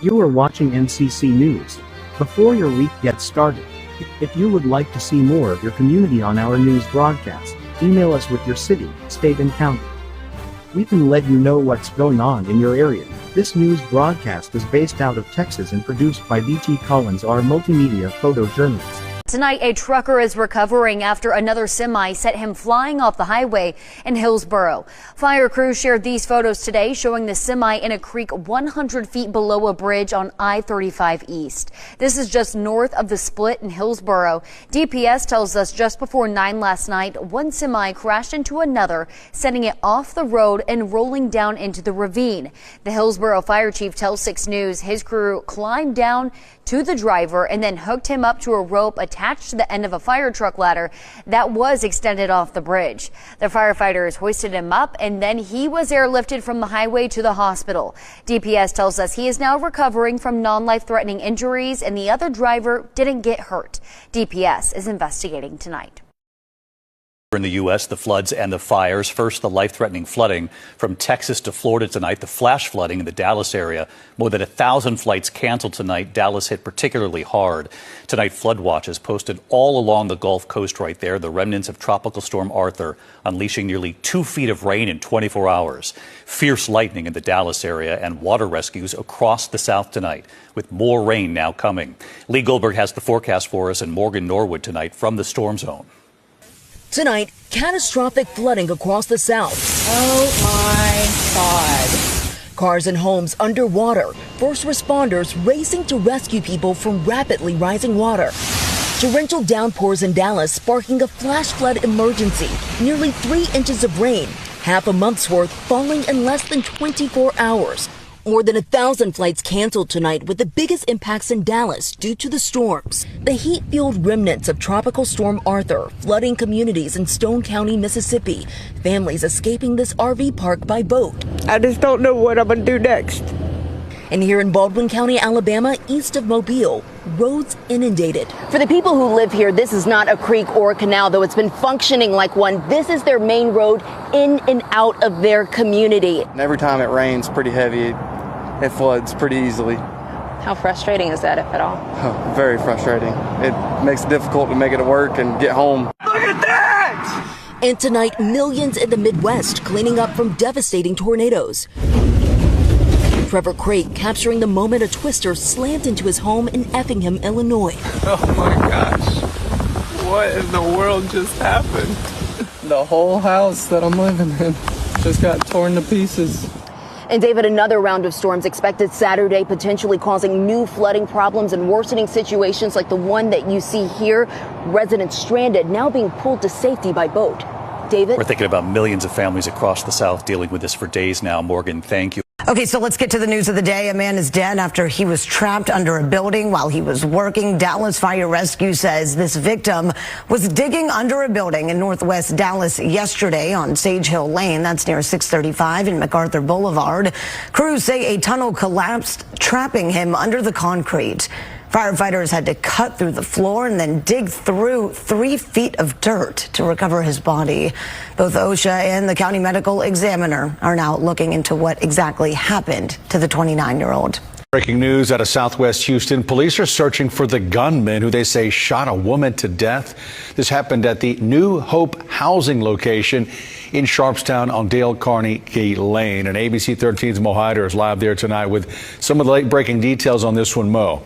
You are watching NCC News. Before your week gets started, if you would like to see more of your community on our news broadcast, email us with your city, state and county. We can let you know what's going on in your area. This news broadcast is based out of Texas and produced by BT Collins, our multimedia photojournalist. Tonight, a trucker is recovering after another semi sent him flying off the highway in Hillsboro. Fire crews shared these photos today showing the semi in a creek 100 feet below a bridge on I-35 East. This is just north of the split in Hillsboro. DPS tells us just before 9 last night, one semi crashed into another, sending it off the road and rolling down into the ravine. The Hillsboro fire chief tells 6 News his crew climbed down to the driver and then hooked him up to a rope attached to the end of a fire truck ladder that was extended off the bridge. The firefighters hoisted him up and then he was airlifted from the highway to the hospital. DPS tells us he is now recovering from non-life-threatening injuries and the other driver didn't get hurt. DPS is investigating tonight. In the U.S., the floods and the fires. First, the life-threatening flooding from Texas to Florida tonight. The flash flooding in the Dallas area. More than 1,000 flights canceled tonight. Dallas hit particularly hard. Tonight, flood watches posted all along the Gulf Coast right there. The remnants of Tropical Storm Arthur unleashing nearly 2 feet of rain in 24 hours. Fierce lightning in the Dallas area and water rescues across the South tonight, with more rain now coming. Lee Goldberg has the forecast for us in Morgan Norwood tonight from the storm zone. Tonight, catastrophic flooding across the South. Oh my God. Cars and homes underwater. First responders racing to rescue people from rapidly rising water. Torrential downpours in Dallas sparking a flash flood emergency. Nearly 3 inches of rain, half a month's worth falling in less than 24 hours. More than 1,000 flights canceled tonight, with the biggest impacts in Dallas due to the storms. The heat-fueled remnants of Tropical Storm Arthur flooding communities in Stone County, Mississippi. Families escaping this RV park by boat. I just don't know what I'm going to do next. And here in Baldwin County, Alabama, east of Mobile, roads inundated. For the people who live here, this is not a creek or a canal, though it's been functioning like one. This is their main road in and out of their community. And every time it rains pretty heavy, it floods pretty easily. How frustrating is that, if at all? Oh, very frustrating. It makes it difficult to make it to work and get home. Look at that! And tonight, millions in the Midwest cleaning up from devastating tornadoes. Trevor Craig capturing the moment a twister slammed into his home in Effingham, Illinois. Oh my gosh. What in the world just happened? The whole house that I'm living in just got torn to pieces. And David, another round of storms expected Saturday, potentially causing new flooding problems and worsening situations like the one that you see here. Residents stranded, now being pulled to safety by boat. David? We're thinking about millions of families across the South dealing with this for days now. Morgan, thank you. Okay, so let's get to the news of the day. A man is dead after he was trapped under a building while he was working. Dallas Fire Rescue says this victim was digging under a building in northwest Dallas yesterday on Sage Hill Lane. That's near 635 and MacArthur Boulevard. Crews say a tunnel collapsed, trapping him under the concrete. Firefighters had to cut through the floor and then dig through 3 feet of dirt to recover his body. Both OSHA and the county medical examiner are now looking into what exactly happened to the 29-year-old. Breaking news out of Southwest Houston. Police are searching for the gunman who they say shot a woman to death. This happened at the New Hope housing location in Sharpstown on Dale Carnegie Lane. And ABC 13's Mo Hyder is live there tonight with some of the late breaking details on this one. Mo.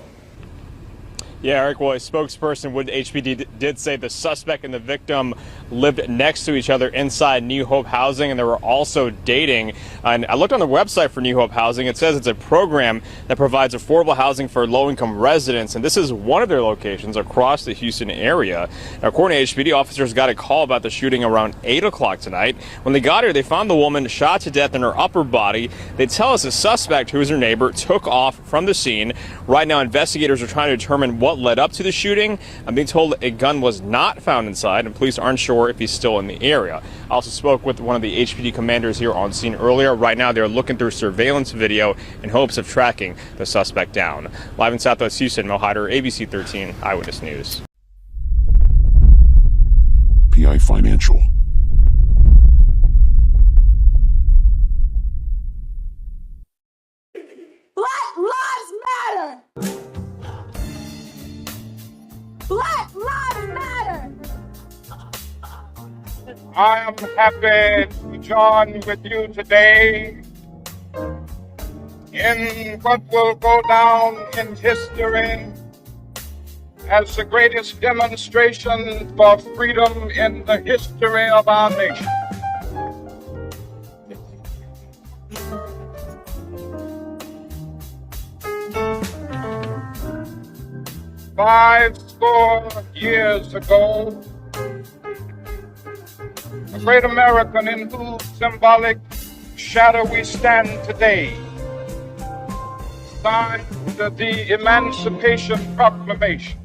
Yeah, Eric, well, a spokesperson with HPD did say the suspect and the victim lived next to each other inside New Hope Housing, and they were also dating. And I looked on the website for New Hope Housing. It says it's a program that provides affordable housing for low-income residents, and this is one of their locations across the Houston area. Now, according to HPD, officers got a call about the shooting around 8 o'clock tonight. When they got here, they found the woman shot to death in her upper body. They tell us the suspect, who is her neighbor, took off from the scene. Right now, investigators are trying to determine what led up to the shooting. I'm being told a gun was not found inside, and police aren't sure if he's still in the area. I also spoke with one of the HPD commanders here on scene earlier. Right now, they're looking through surveillance video in hopes of tracking the suspect down. Live in Southwest Houston, Mo Hyder, ABC 13 Eyewitness News. PI Financial. Black Lives Matter! I am happy to join with you today in what will go down in history as the greatest demonstration for freedom in the history of our nation. Five score years ago, a great American in whose symbolic shadow we stand today signed the Emancipation Proclamation.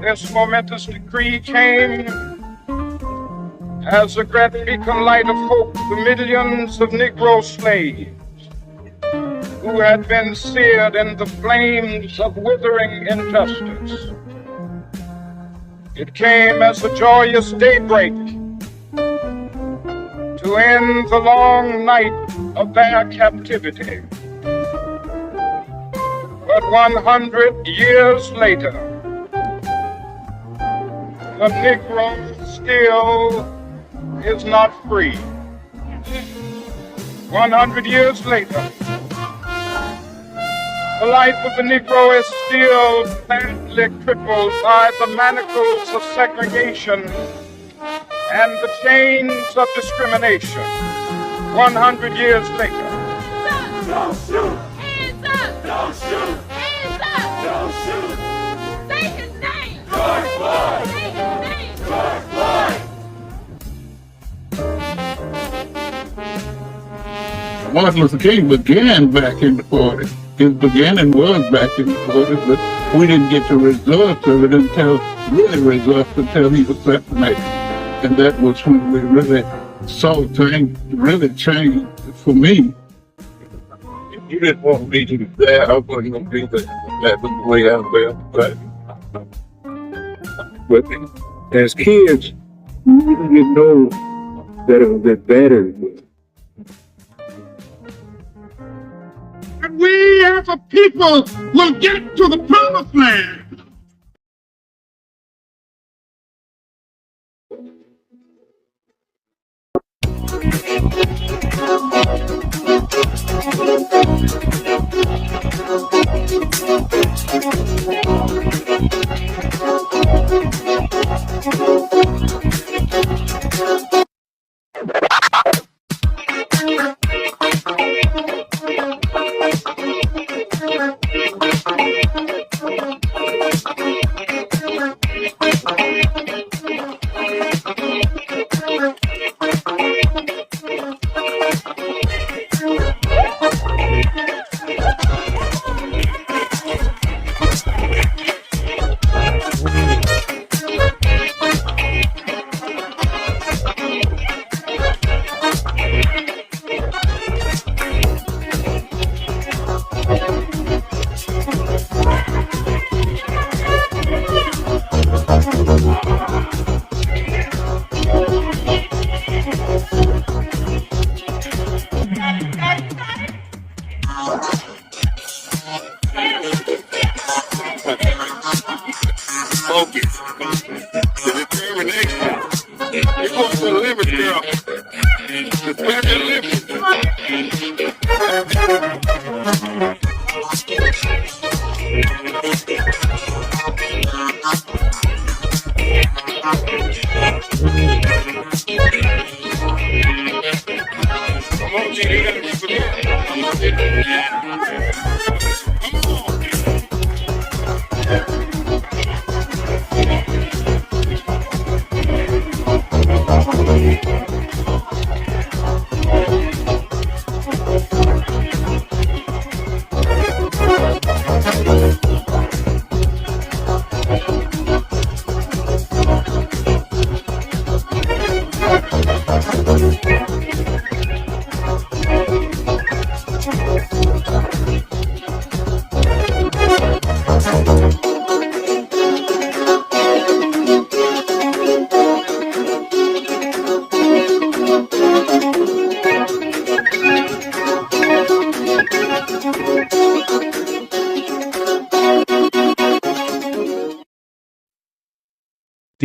This momentous decree came as a great beacon light of hope to millions of Negro slaves who had been seared in the flames of withering injustice. It came as a joyous daybreak to end the long night of their captivity. But 100 years later, the Negro still is not free. 100 years later, the life of the Negro is still badly crippled by the manacles of segregation and the chains of discrimination. 100 years later. Don't shoot! Hands up! Don't shoot! Hands up! Don't shoot! Say his name! George Floyd! Say his name! George Floyd! Martin Luther King began back in the 40s. His beginning was back in the 40s, but we didn't get the results of it until he was assassinated. And that was when we really saw things really change for me. If you didn't want me to be there, I wasn't going to be there. That was the way I felt. But as kids, we didn't know that it was that bad as it was. We as a people will get to the promised land. Focus. The determination. It was the limit, girl. The very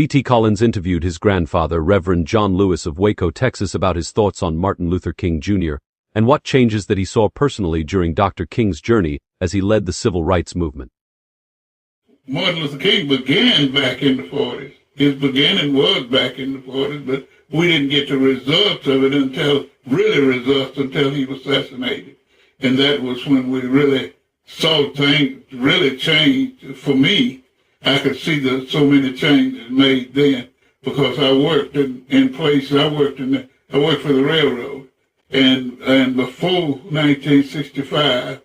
D.T. Collins interviewed his grandfather, Reverend John Lewis of Waco, Texas, about his thoughts on Martin Luther King Jr. and what changes that he saw personally during Dr. King's journey as he led the civil rights movement. Martin Luther King began back in the 40s. His beginning was back in the 40s, but we didn't get the results of it until he was assassinated. And that was when we really saw things really change. For me, I could see so many changes made then because I worked in places. I worked for the railroad, and before 1965,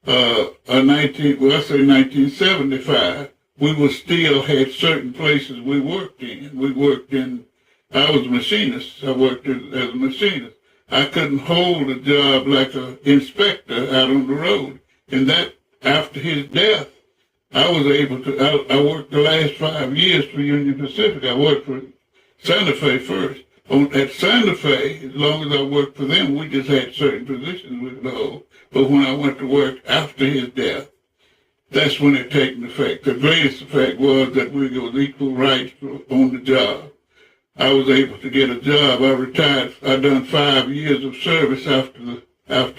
1975, we still had certain places we worked in. I was a machinist. I worked as a machinist. I couldn't hold a job like an inspector out on the road, and that after his death, I was able to. I worked the last 5 years for Union Pacific. I worked for Santa Fe first. At Santa Fe, as long as I worked for them, we just had certain positions we could hold. But when I went to work after his death, that's when it taken effect. The greatest effect was that we got equal rights on the job. I was able to get a job. I retired. I done 5 years of service after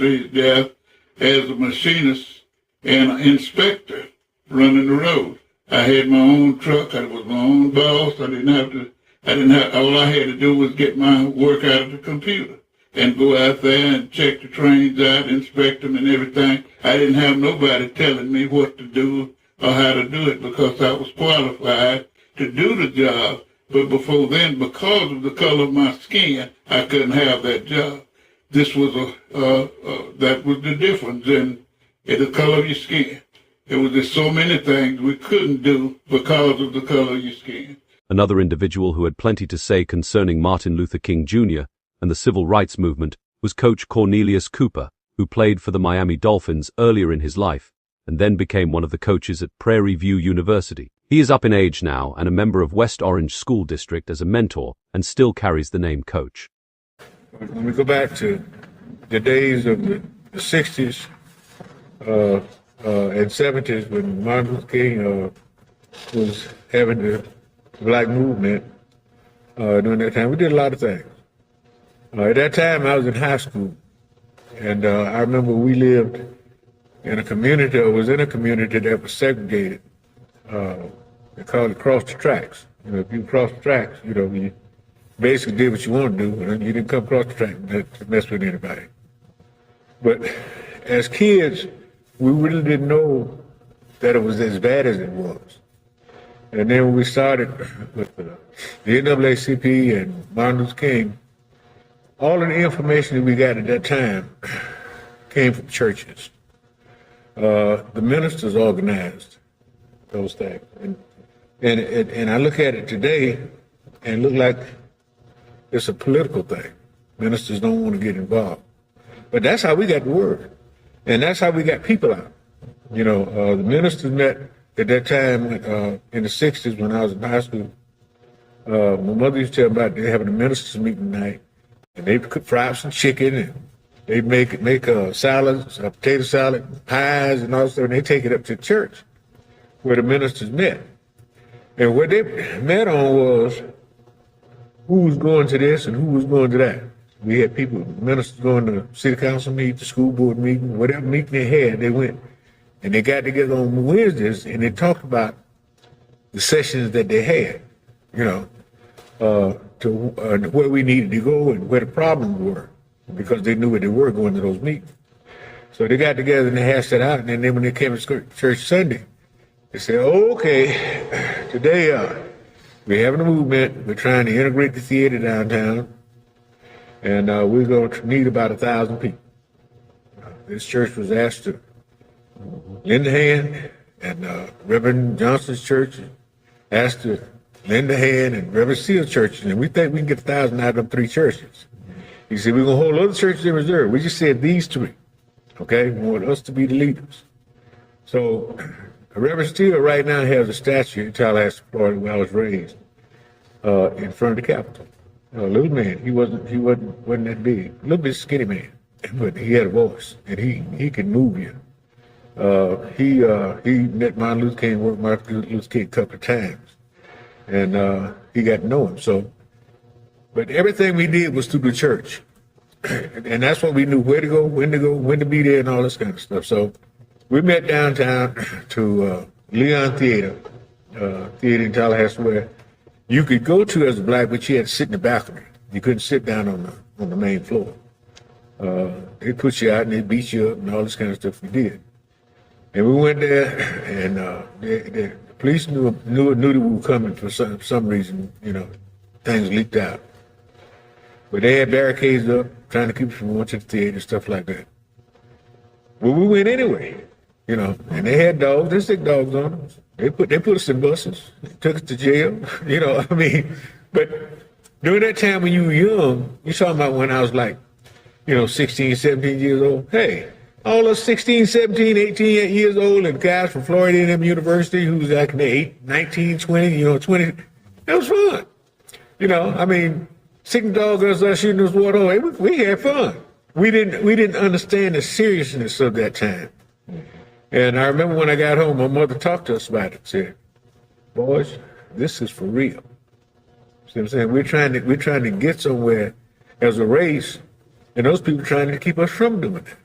his death as a machinist and an inspector running the road. I had my own truck. I was my own boss. All I had to do was get my work out of the computer and go out there and check the trains out, inspect them and everything. I didn't have nobody telling me what to do or how to do it because I was qualified to do the job. But before then, because of the color of my skin, I couldn't have that job. This was that was the difference in the color of your skin. There was just so many things we couldn't do because of the color of your skin. Another individual who had plenty to say concerning Martin Luther King Jr. and the civil rights movement was Coach Cornelius Cooper, who played for the Miami Dolphins earlier in his life and then became one of the coaches at Prairie View University. He is up in age now and a member of West Orange School District as a mentor and still carries the name Coach. When we go back to the days of the 60s and 70s when Martin Luther King was having the black movement during that time, we did a lot of things. At that time, I was in high school, and I remember we lived in a community, or was in a community that was segregated. They called it cross the tracks. You know, if you cross the tracks, you basically did what you wanted to do, and you didn't come across the track to mess with anybody. But as kids, we really didn't know that it was as bad as it was. And then when we started with the NAACP and Martin Luther King, all of the information that we got at that time came from churches. The ministers organized those things. And I look at it today and look like it's a political thing. Ministers don't want to get involved. But that's how we got the word. And that's how we got people out. The ministers met at that time in the 60s when I was in high school. My mother used to tell me about they having a ministers meeting tonight. And they could fry up some chicken and they make salads, potato salad, pies and all that stuff. And they take it up to church where the ministers met. And what they met on was who was going to this and who was going to that. We had people, ministers going to city council meeting, the school board meeting, whatever meeting they had, they went. And they got together on Wednesdays and they talked about the sessions that they had, to where we needed to go and where the problems were, because they knew where they were going to those meetings. So they got together and they hashed it out. And then when they came to church Sunday, they said, okay, today we're having a movement. We're trying to integrate the theater downtown. And we're going to need about 1,000 people. This church was asked to lend a hand, and Reverend Johnson's church asked to lend a hand, and Reverend Seal's church, and we think we can get 1,000 out of them 3 churches. He said, we're going to hold other churches in reserve. We just said these 3, okay? We want us to be the leaders. So Reverend Steele right now has a statue in Tallahassee, Florida, where I was raised, in front of the Capitol. A little man. He wasn't that big. A little bit skinny man, but he had a voice, and he could move you. He met Martin Luther King, worked Martin Luther King a couple of times. and he got to know him. So, but everything we did was through the church, and that's what we knew where to go, when to be there, and all this kind of stuff. So, we met downtown to Leon Theater in Tallahassee, where you could go to as a black, but you had to sit in the balcony. You couldn't sit down on the main floor. They put you out and they beat you up and all this kind of stuff we did. And we went there, and the police knew that we were coming for some reason. You know, things leaked out. But they had barricades up, trying to keep us from going to the theater and stuff like that. Well, we went anyway, you know, and they had dogs. They stick dogs on us. They put us in buses, took us to jail. You know, I mean, but during that time when you were young, you talking about when I was like, you know, 16, 17 years old. Hey, all those 16, 17, 18 years old and guys from Florida A&M University who's like in the 19, 20, you know, 20, it was fun. You know, I mean, sticking dogs on us, shooting us water, hey, we had fun. We didn't understand the seriousness of that time. And I remember when I got home, my mother talked to us about it and said, boys, this is for real. See what I'm saying? We're trying to get somewhere as a race, and those people trying to keep us from doing it.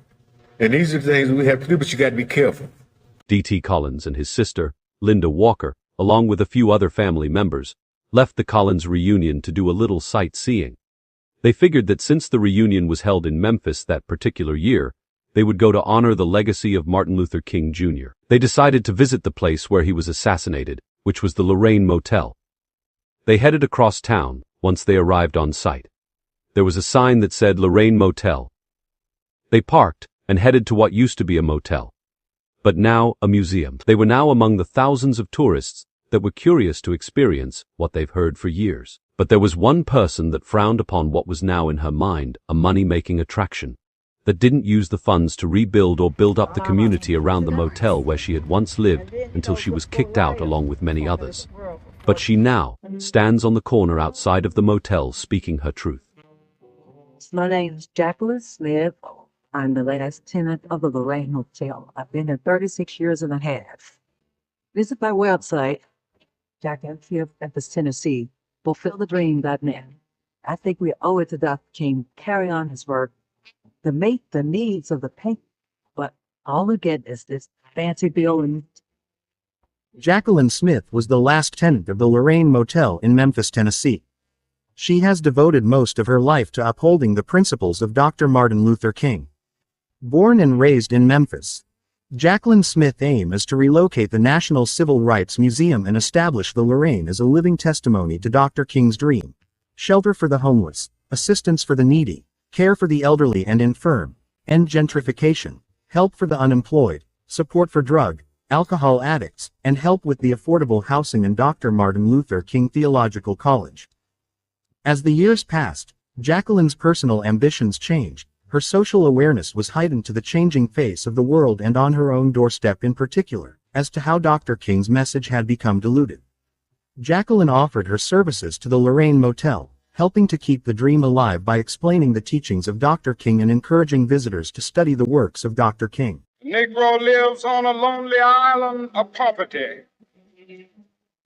And these are the things we have to do, but you got to be careful. D.T. Collins and his sister, Linda Walker, along with a few other family members, left the Collins reunion to do a little sightseeing. They figured that since the reunion was held in Memphis that particular year, they would go to honor the legacy of Martin Luther King Jr. They decided to visit the place where he was assassinated, which was the Lorraine Motel. They headed across town once they arrived on site. There was a sign that said Lorraine Motel. They parked and headed to what used to be a motel, but now a museum. They were now among the thousands of tourists that were curious to experience what they've heard for years. But there was one person that frowned upon what was now in her mind a money-making attraction, that didn't use the funds to rebuild or build up the community around the motel where she had once lived until she was kicked out along with many others. But she now stands on the corner outside of the motel speaking her truth. My name is Jacqueline Smith. I'm the last tenant of the Lorraine Hotel. I've been there 36 years and a half. Visit my website, Memphis, Tennessee. Fulfill the dream.net. I think we owe it to Dr. King to carry on his work to meet the needs of the people, but all we get is this fancy building. Jacqueline Smith was the last tenant of the Lorraine Motel in Memphis, Tennessee. She has devoted most of her life to upholding the principles of Dr. Martin Luther King. Born and raised in Memphis, Jacqueline Smith's aim is to relocate the National Civil Rights Museum and establish the Lorraine as a living testimony to Dr. King's dream. Shelter for the homeless, assistance for the needy, care for the elderly and infirm, end gentrification, help for the unemployed, support for drug, alcohol addicts, and help with the affordable housing in Dr. Martin Luther King Theological College. As the years passed, Jacqueline's personal ambitions changed. Her social awareness was heightened to the changing face of the world and on her own doorstep in particular, as to how Dr. King's message had become diluted. Jacqueline offered her services to the Lorraine Motel, helping to keep the dream alive by explaining the teachings of Dr. King and encouraging visitors to study the works of Dr. King. The Negro lives on a lonely island of poverty,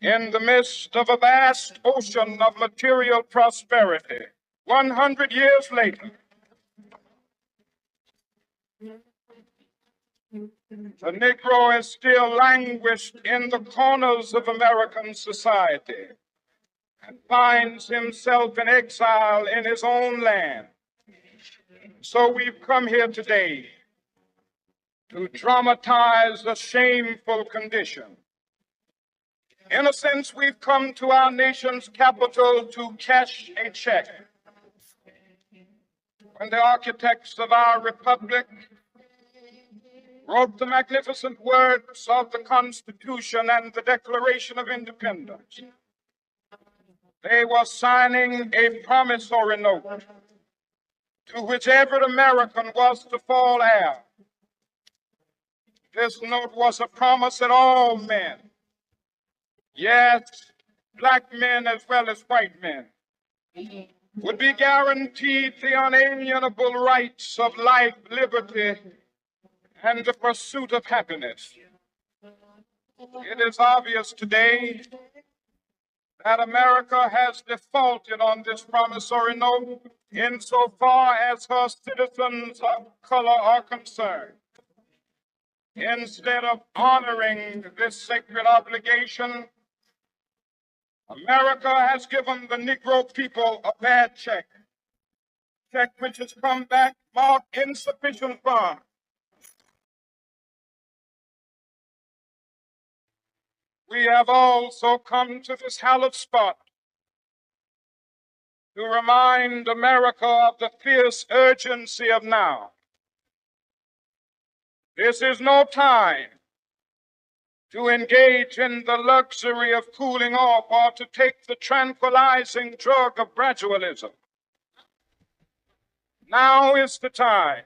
in the midst of a vast ocean of material prosperity. 100 years later, the Negro is still languished in the corners of American society and finds himself in exile in his own land. So we've come here today to dramatize a shameful condition. In a sense, we've come to our nation's capital to cash a check. When the architects of our republic wrote the magnificent words of the Constitution and the Declaration of Independence, they were signing a promissory note to which every American was to fall heir. This note was a promise that all men, yes, black men as well as white men, would be guaranteed the unalienable rights of life, liberty, and the pursuit of happiness. It is obvious today that America has defaulted on this promissory note insofar as her citizens of color are concerned. Instead of honoring this sacred obligation, America has given the Negro people a bad check which has come back marked insufficient funds. We have also come to this hallowed spot to remind America of the fierce urgency of now. This is no time to engage in the luxury of cooling off or to take the tranquilizing drug of gradualism. Now is the time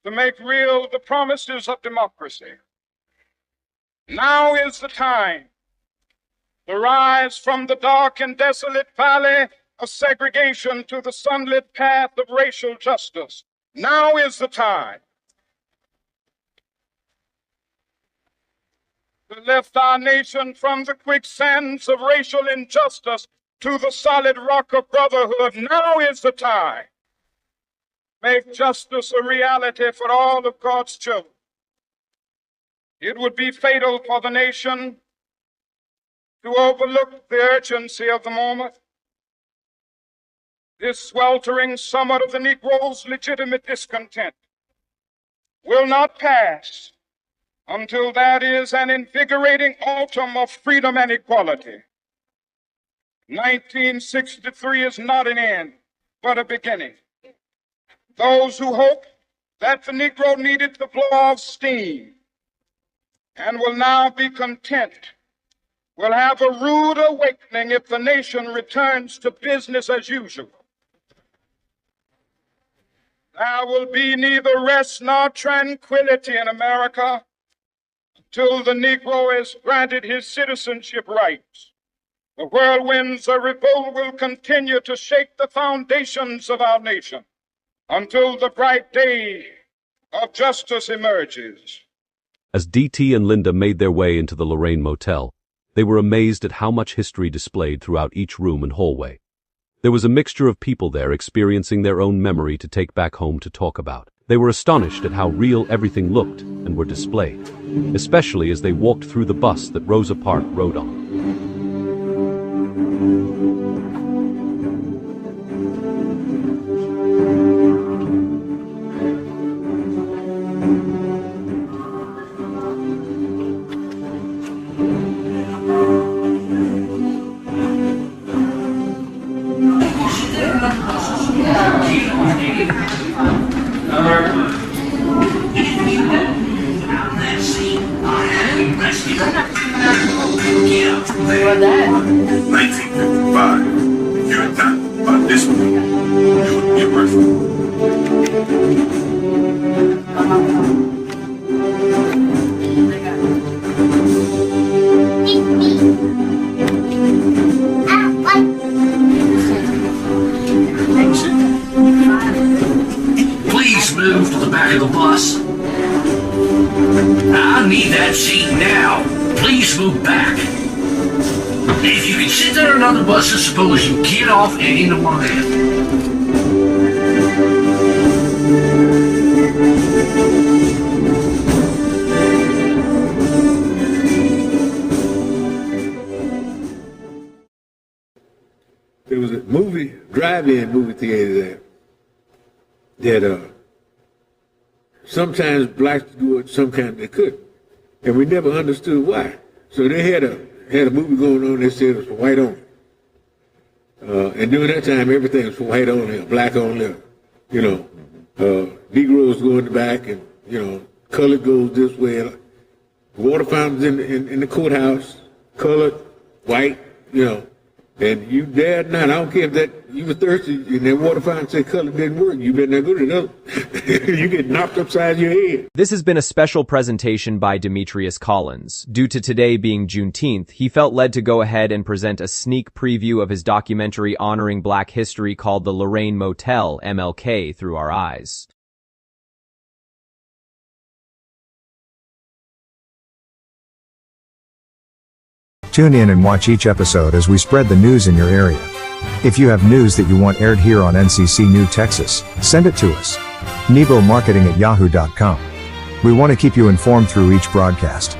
to make real the promises of democracy. Now is the time to rise from the dark and desolate valley of segregation to the sunlit path of racial justice. Now is the time to lift our nation from the quicksands of racial injustice to the solid rock of brotherhood. Now is the time. Make justice a reality for all of God's children. It would be fatal for the nation to overlook the urgency of the moment. This sweltering summit of the Negro's legitimate discontent will not pass until that is an invigorating autumn of freedom and equality. 1963 is not an end, but a beginning. Those who hope that the Negro needed to blow off steam and will now be content will have a rude awakening if the nation returns to business as usual. There will be neither rest nor tranquility in America until the Negro is granted his citizenship rights. The whirlwinds of revolt will continue to shake the foundations of our nation until the bright day of justice emerges. As DT and Linda made their way into the Lorraine Motel, they were amazed at how much history displayed throughout each room and hallway. There was a mixture of people there experiencing their own memory to take back home to talk about. They were astonished at how real everything looked and were displayed, especially as they walked through the bus that Rosa Parks rode on. What that? 1955. If you had done about this one, you would be arrested. Please move to the back of the bus. I need that seat now. Please move back. If you can sit there on other buses, suppose you get off and into one of them. There was a drive-in movie theater there that sometimes blacks do it, sometimes they couldn't. And we never understood why. So they had a movie going on, they said it was for white only. And during that time, everything was for white only, or black only, Negroes go in the back and, colored goes this way. Water fountains in the courthouse, colored, white, and you dared not, I don't care if that you were thirsty and that water fountain said color didn't work, you better not go to the you get knocked upside your head. This has been a special presentation by Demetrius Collins. Due to today being Juneteenth, he felt led to go ahead and present a sneak preview of his documentary honoring Black history called The Lorraine Motel, MLK Through Our Eyes. Tune in and watch each episode as we spread the news in your area. If you have news that you want aired here on NCC New Texas, send it to us. NeboMarketing@yahoo.com. We want to keep you informed through each broadcast.